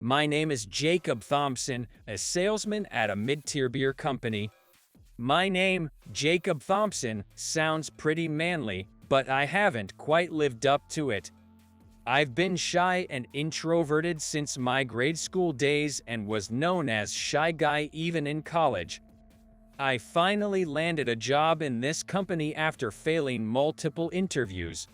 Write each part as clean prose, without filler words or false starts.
My name is Jacob Thompson, a salesman at a mid-tier beer company. My name, Jacob Thompson, sounds pretty manly, but I haven't quite lived up to it. I've been shy and introverted since my grade school days and was known as Shy Guy even in college. I finally landed a job in this company after failing multiple interviews.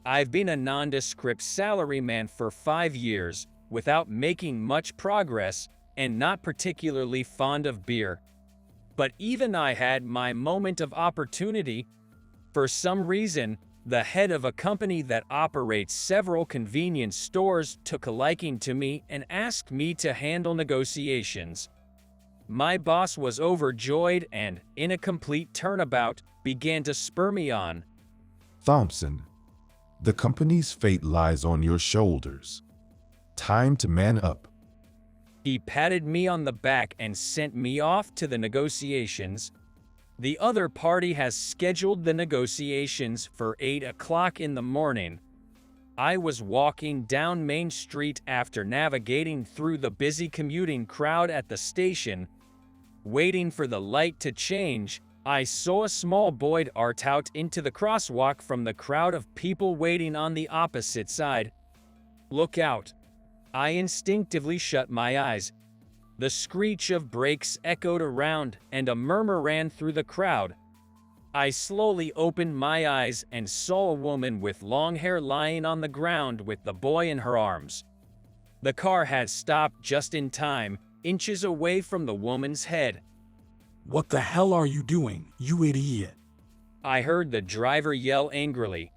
I've been a nondescript salaryman for 5 years, without making much progress, and not particularly fond of beer. But even I had my moment of opportunity. For some reason, the head of a company that operates several convenience stores took a liking to me and asked me to handle negotiations. My boss was overjoyed and, in a complete turnabout, began to spur me on. Thompson, the company's fate lies on your shoulders. Time to man up. He patted me on the back and sent me off to the negotiations. The other party has scheduled the negotiations for 8 o'clock in the morning. I was walking down Main Street after navigating through the busy commuting crowd at the station. Waiting for the light to change, I saw a small boy dart out into the crosswalk from the crowd of people waiting on the opposite side. Look out! I instinctively shut my eyes. The screech of brakes echoed around, and a murmur ran through the crowd. I slowly opened my eyes and saw a woman with long hair lying on the ground with the boy in her arms. The car had stopped just in time, inches away from the woman's head. "What the hell are you doing, you idiot?" I heard the driver yell angrily.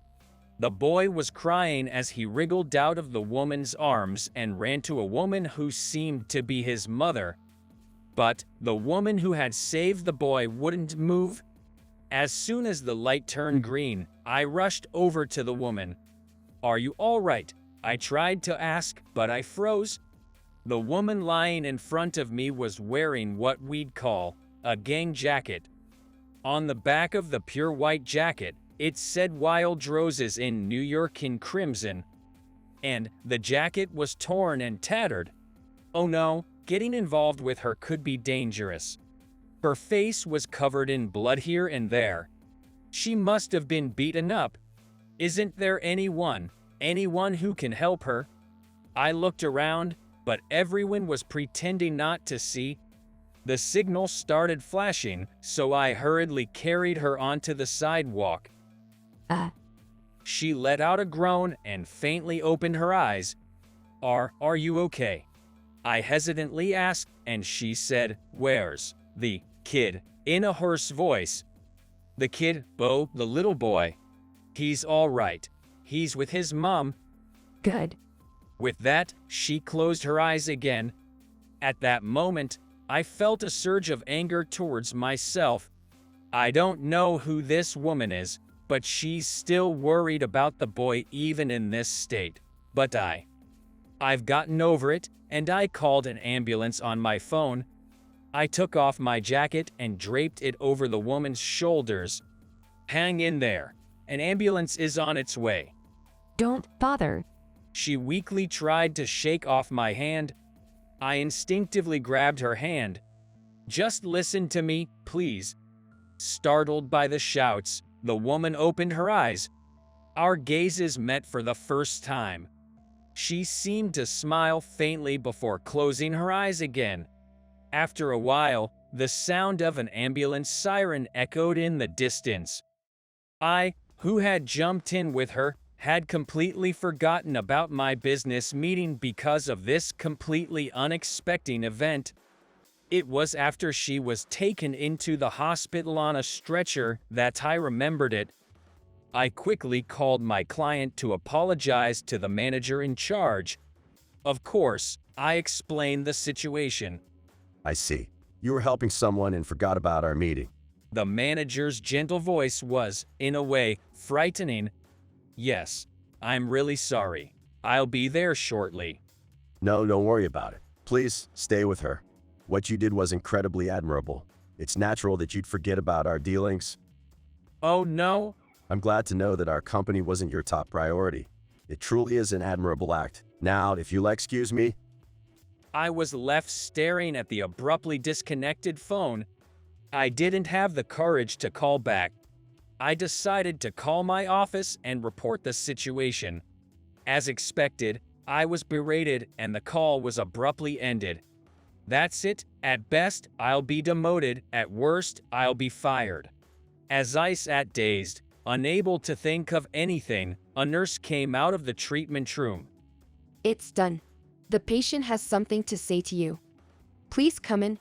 The boy was crying as he wriggled out of the woman's arms and ran to a woman who seemed to be his mother. But the woman who had saved the boy wouldn't move. As soon as the light turned green, I rushed over to the woman. "Are you all right?" I tried to ask, but I froze. The woman lying in front of me was wearing what we'd call a gang jacket. On the back of the pure white jacket, it said Wild Roses in New York in crimson, and the jacket was torn and tattered. Oh no, getting involved with her could be dangerous. Her face was covered in blood here and there. She must have been beaten up. Isn't there anyone who can help her? I looked around, but everyone was pretending not to see. The signal started flashing, so I hurriedly carried her onto the sidewalk. She let out a groan and faintly opened her eyes. Are you okay?" I hesitantly asked, and she said, "Where's the kid?" in a hoarse voice. "The kid, Bo, the little boy. He's all right. He's with his mom." Good. With that, she closed her eyes again. At that moment, I felt a surge of anger towards myself. I don't know who this woman is, but she's still worried about the boy even in this state. But I've gotten over it, and I called an ambulance on my phone. I took off my jacket and draped it over the woman's shoulders. "Hang in there. An ambulance is on its way." Don't bother. She weakly tried to shake off my hand. I instinctively grabbed her hand. "Just listen to me, please." Startled by the shouts, the woman opened her eyes. Our gazes met for the first time. She seemed to smile faintly before closing her eyes again. After a while, the sound of an ambulance siren echoed in the distance. I, who had jumped in with her, had completely forgotten about my business meeting because of this completely unexpected event. It was after she was taken into the hospital on a stretcher that I remembered it. I quickly called my client to apologize to the manager in charge. Of course, I explained the situation. "I see. You were helping someone and forgot about our meeting." The manager's gentle voice was, in a way, frightening. "Yes, I'm really sorry. I'll be there shortly." "No, don't worry about it. Please, stay with her. What you did was incredibly admirable. It's natural that you'd forget about our dealings." "Oh no." "I'm glad to know that our company wasn't your top priority. It truly is an admirable act. Now, if you'll excuse me." I was left staring at the abruptly disconnected phone. I didn't have the courage to call back. I decided to call my office and report the situation. As expected, I was berated and the call was abruptly ended. That's it. At best, I'll be demoted. At worst, I'll be fired. As I sat dazed, unable to think of anything, a nurse came out of the treatment room. It's done. The patient has something to say to you. Please come in.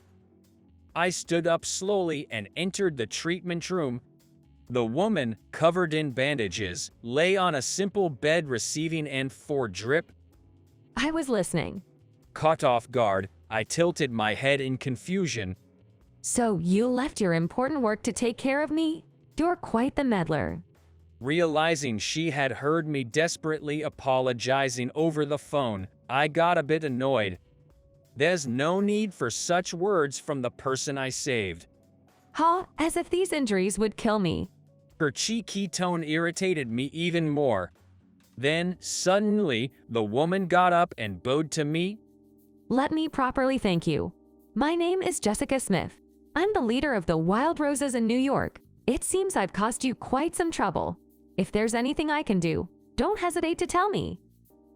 I stood up slowly and entered the treatment room. The woman, covered in bandages, lay on a simple bed receiving and drip. I was listening. Caught off guard, I tilted my head in confusion. So you left your important work to take care of me? You're quite the meddler. Realizing she had heard me desperately apologizing over the phone, I got a bit annoyed. There's no need for such words from the person I saved. Huh? As if these injuries would kill me. Her cheeky tone irritated me even more. Then, suddenly, the woman got up and bowed to me. Let me properly thank you. My name is Jessica Smith. I'm the leader of the Wild Roses in New York. It seems I've caused you quite some trouble. If there's anything I can do, don't hesitate to tell me.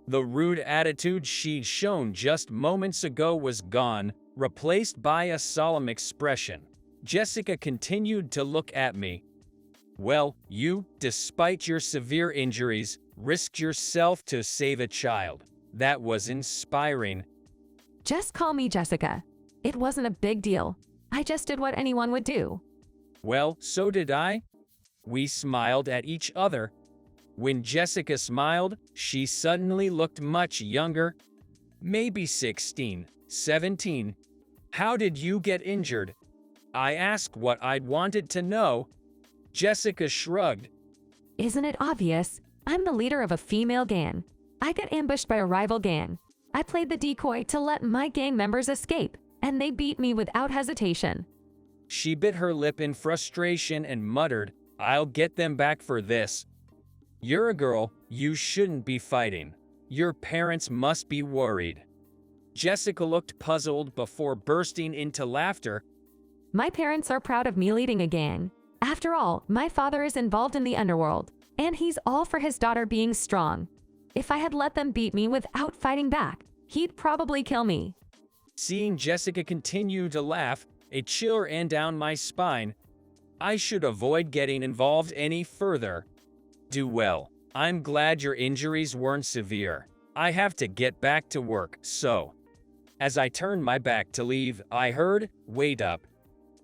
The rude attitude she'd shown just moments ago was gone, replaced by a solemn expression. Jessica continued to look at me. Well, you, despite your severe injuries, risked yourself to save a child. That was inspiring. Just call me Jessica. It wasn't a big deal. I just did what anyone would do. Well, so did I. We smiled at each other. When Jessica smiled, she suddenly looked much younger. Maybe 16, 17. How did you get injured? I asked what I'd wanted to know. Jessica shrugged. Isn't it obvious? I'm the leader of a female gang. I got ambushed by a rival gang. I played the decoy to let my gang members escape, and they beat me without hesitation. She bit her lip in frustration and muttered, I'll get them back for this. You're a girl, you shouldn't be fighting. Your parents must be worried. Jessica looked puzzled before bursting into laughter. My parents are proud of me leading a gang. After all, my father is involved in the underworld, and he's all for his daughter being strong. If I had let them beat me without fighting back, he'd probably kill me. Seeing Jessica continue to laugh, a chill ran down my spine. I should avoid getting involved any further. Do well. I'm glad your injuries weren't severe. I have to get back to work, so. As I turned my back to leave, I heard, wait up.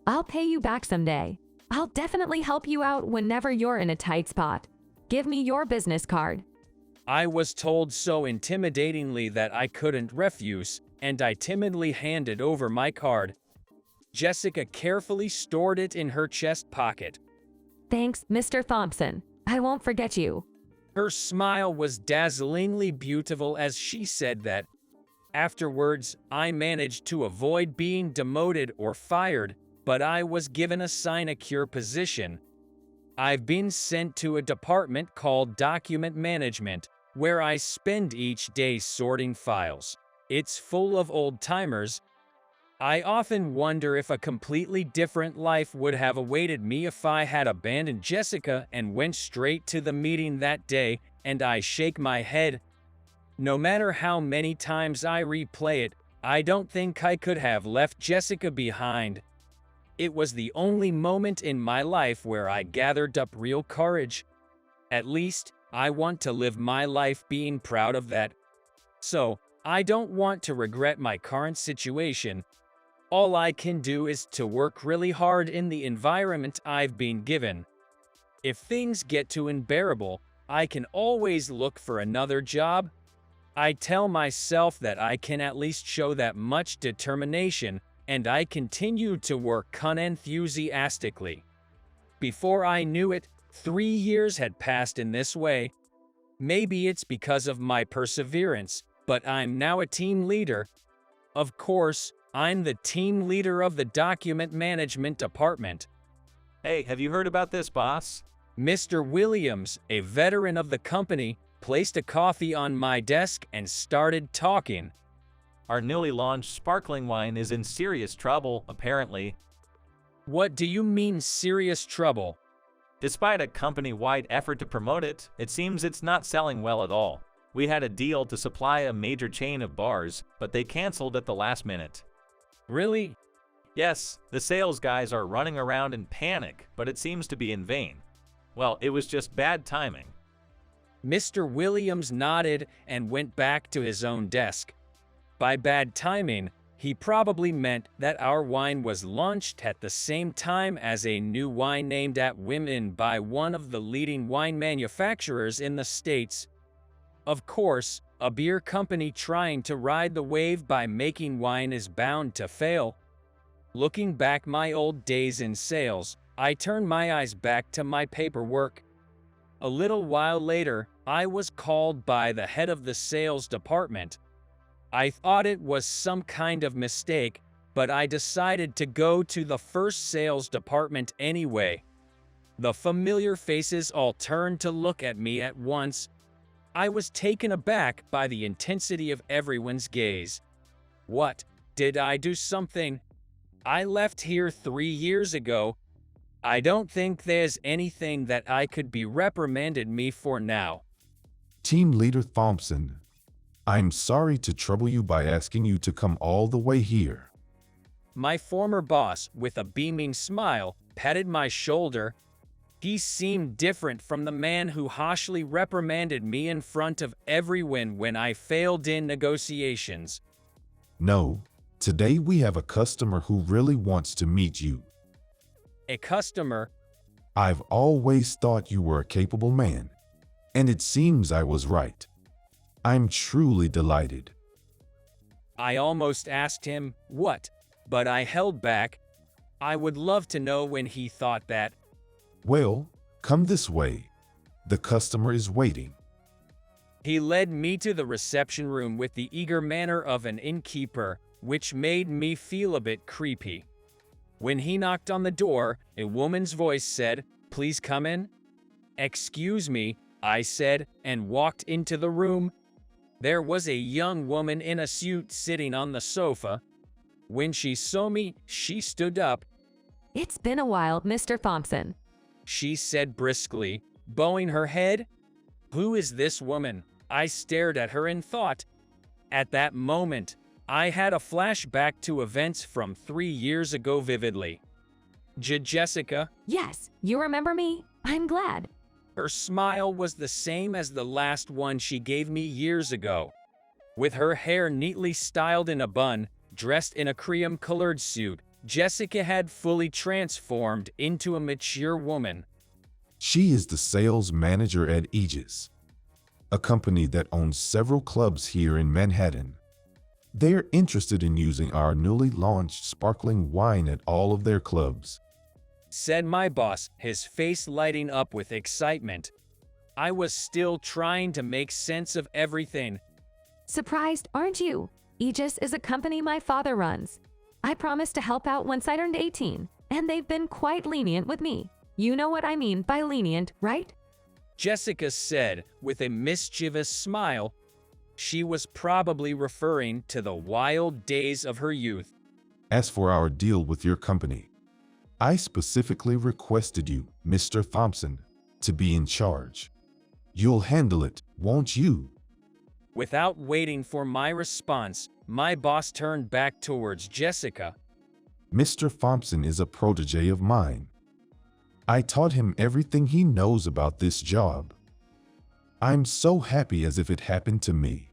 I'll pay you back someday. I'll definitely help you out whenever you're in a tight spot. Give me your business card. I was told so intimidatingly that I couldn't refuse, and I timidly handed over my card. Jessica carefully stored it in her chest pocket. Thanks, Mr. Thompson. I won't forget you. Her smile was dazzlingly beautiful as she said that. Afterwards, I managed to avoid being demoted or fired, but I was given a sinecure position. I've been sent to a department called Document Management, where I spend each day sorting files. It's full of old-timers. I often wonder if a completely different life would have awaited me if I had abandoned Jessica and went straight to the meeting that day, and I shake my head. No matter how many times I replay it, I don't think I could have left Jessica behind. It was the only moment in my life where I gathered up real courage. At least, I want to live my life being proud of that. So, I don't want to regret my current situation. All I can do is to work really hard in the environment I've been given. If things get too unbearable, I can always look for another job. I tell myself that I can at least show that much determination, and I continue to work unenthusiastically. Before I knew it, 3 years had passed in this way. Maybe it's because of my perseverance, but I'm now a team leader. Of course, I'm the team leader of the document management department. Hey, have you heard about this, boss? Mr. Williams, a veteran of the company, placed a coffee on my desk and started talking. our newly launched sparkling wine is in serious trouble, apparently. What do you mean serious trouble? Despite a company-wide effort to promote it, it seems it's not selling well at all. We had a deal to supply a major chain of bars, but they canceled at the last minute. Really? Yes, the sales guys are running around in panic, but it seems to be in vain. Well, it was just bad timing. Mr. Williams nodded and went back to his own desk. By bad timing, he probably meant that our wine was launched at the same time as a new wine named at Women by one of the leading wine manufacturers in the States. Of course, a beer company trying to ride the wave by making wine is bound to fail. Looking back my old days in sales, I turned my eyes back to my paperwork. A little while later, I was called by the head of the sales department. I thought it was some kind of mistake, but I decided to go to the first sales department anyway. The familiar faces all turned to look at me at once. I was taken aback by the intensity of everyone's gaze. What? Did I do something? I left here 3 years ago. I don't think there's anything that I could be reprimanded me for now. Team Leader Thompson, I'm sorry to trouble you by asking you to come all the way here. My former boss, with a beaming smile, patted my shoulder. He seemed different from the man who harshly reprimanded me in front of everyone when I failed in negotiations. No, today we have a customer who really wants to meet you. A customer? I've always thought you were a capable man, and it seems I was right. I'm truly delighted. I almost asked him, what? But I held back. I would love to know when he thought that. Well, come this way. The customer is waiting. He led me to the reception room with the eager manner of an innkeeper, which made me feel a bit creepy. When he knocked on the door, a woman's voice said, "Please come in." "Excuse me," I said, and walked into the room. There was a young woman in a suit sitting on the sofa. When she saw me, she stood up. It's been a while, Mr. Thompson. She said briskly, bowing her head. Who is this woman? I stared at her in thought. At that moment, I had a flashback to events from 3 years ago vividly. Jessica? Yes, you remember me? I'm glad. Her smile was the same as the last one she gave me years ago. With her hair neatly styled in a bun, dressed in a cream-colored suit, Jessica had fully transformed into a mature woman. She is the sales manager at Aegis, a company that owns several clubs here in Manhattan. They are interested in using our newly launched sparkling wine at all of their clubs, said my boss, his face lighting up with excitement. I was still trying to make sense of everything. Surprised, aren't you? Aegis is a company my father runs. I promised to help out once I turned 18, and they've been quite lenient with me. You know what I mean by lenient, right? Jessica said with a mischievous smile. She was probably referring to the wild days of her youth. As for our deal with your company, I specifically requested you, Mr. Thompson, to be in charge. You'll handle it, won't you? Without waiting for my response, my boss turned back towards Jessica. Mr. Thompson is a protege of mine. I taught him everything he knows about this job. I'm so happy as if it happened to me,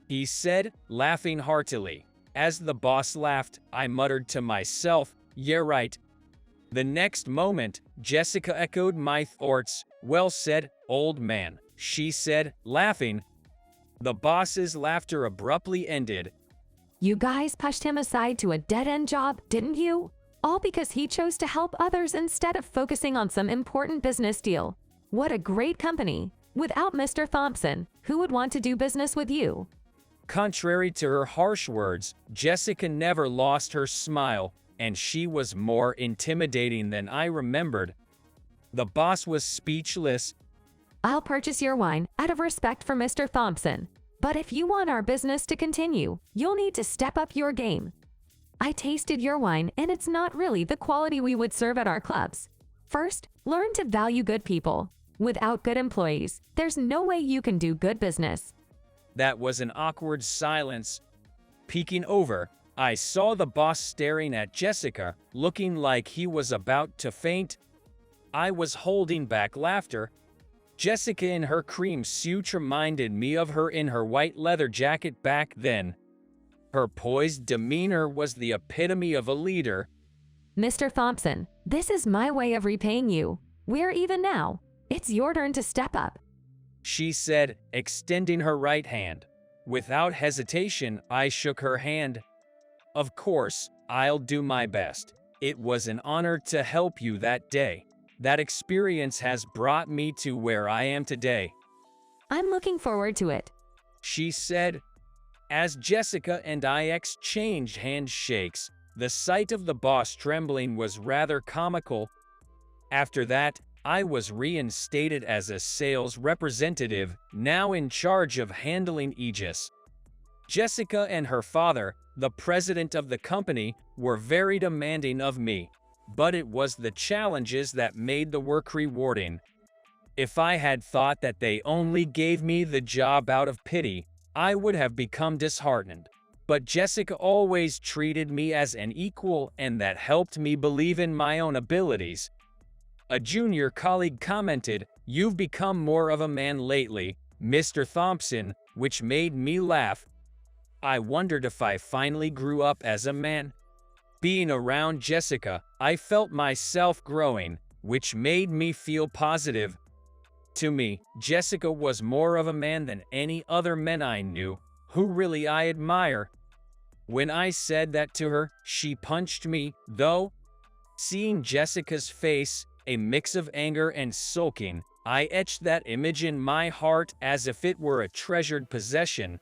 he said, laughing heartily. As the boss laughed, I muttered to myself, "Yeah, right." The next moment, Jessica echoed my thoughts. "Well said, old man," she said, laughing. The boss's laughter abruptly ended. You guys pushed him aside to a dead-end job, didn't you? All because he chose to help others instead of focusing on some important business deal. What a great company. Without Mr. Thompson, who would want to do business with you? Contrary to her harsh words, Jessica never lost her smile, and she was more intimidating than I remembered. The boss was speechless. I'll purchase your wine out of respect for Mr. Thompson. But if you want our business to continue, you'll need to step up your game. I tasted your wine, and it's not really the quality we would serve at our clubs. First, learn to value good people. Without good employees, there's no way you can do good business. That was an awkward silence. Peeking over, I saw the boss staring at Jessica, looking like he was about to faint. I was holding back laughter. Jessica in her cream suit reminded me of her in her white leather jacket back then. Her poised demeanor was the epitome of a leader. Mr. Thompson, this is my way of repaying you. We're even now. It's your turn to step up, She said, extending her right hand. Without hesitation, I shook her hand. Of course, I'll do my best. It was an honor to help you that day. That experience has brought me to where I am today, I'm looking forward to it. she said. As Jessica and I exchanged handshakes, the sight of the boss trembling was rather comical. After that, I was reinstated as a sales representative, now in charge of handling Aegis. Jessica and her father, the president of the company, were very demanding of me, but it was the challenges that made the work rewarding. If I had thought that they only gave me the job out of pity, I would have become disheartened. But Jessica always treated me as an equal, and that helped me believe in my own abilities. A junior colleague commented, "You've become more of a man lately, Mr. Thompson," which made me laugh. I wondered if I finally grew up as a man. Being around Jessica, I felt myself growing, which made me feel positive. To me, Jessica was more of a man than any other men I knew, who really I admire. When I said that to her, she punched me, though. Seeing Jessica's face, a mix of anger and sulking, I etched that image in my heart as if it were a treasured possession.